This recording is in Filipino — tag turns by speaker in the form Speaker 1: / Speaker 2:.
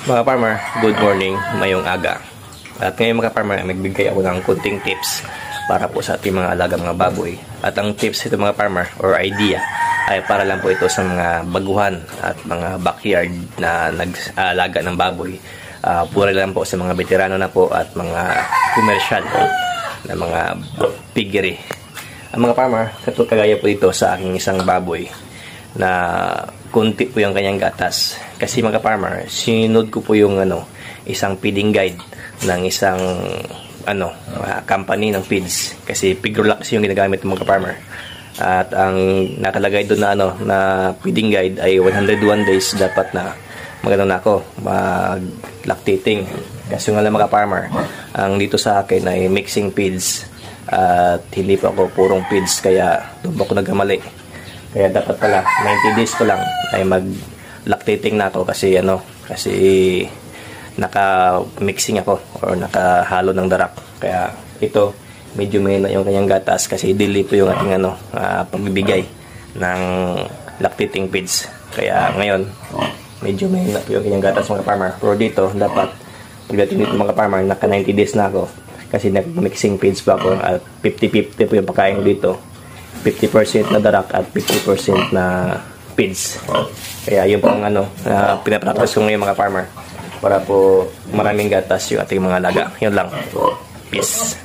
Speaker 1: Mga farmer, good morning, mayong aga. At ngayon mga farmer, magbigay ako ng kunting tips para po sa ating mga alagang mga baboy. At ang tips ito mga farmer or idea ay para lang po ito sa mga baguhan at mga backyard na nag-alaga ng baboy. Pura lang po sa mga veterano na po at mga commercial na mga piggery. Ang mga farmer, kagaya po ito sa aking isang baboy na kunti po yung kanyang gatas. Kasi mga farmer, sinunod ko po yung isang feeding guide ng isang company ng feeds. Kasi Pigrolax yung ginagamit ng mga farmer. At ang nakalagay doon na feeding guide ay 101 days dapat na mag-lactating. Kasi nga lang mga farmer, ang dito sa akin ay mixing feeds at hindi pa ako purong feeds, kaya doon ako nagkamali. Kaya dapat pala 90 days ko lang ay mag-lactating na ako kasi naka-mixing ako or nakahalo ng darak. Kaya ito medyo may na yung kanyang gatas kasi dili po yung ating pagbibigay ng lactating feeds. Kaya ngayon medyo may na po yung kanyang gatas mga farmer. Pero dito dapat pagdating dito mga farmer naka 90 days na ako kasi nag-mixing feeds pa ako at 50-50 po yung pagkain dito. 50% na darak at 50% na feeds. Kaya yun po ang pinapractice ko ngayon mga farmer para po maraming gatas yung ating mga alaga. Yun lang. Peace.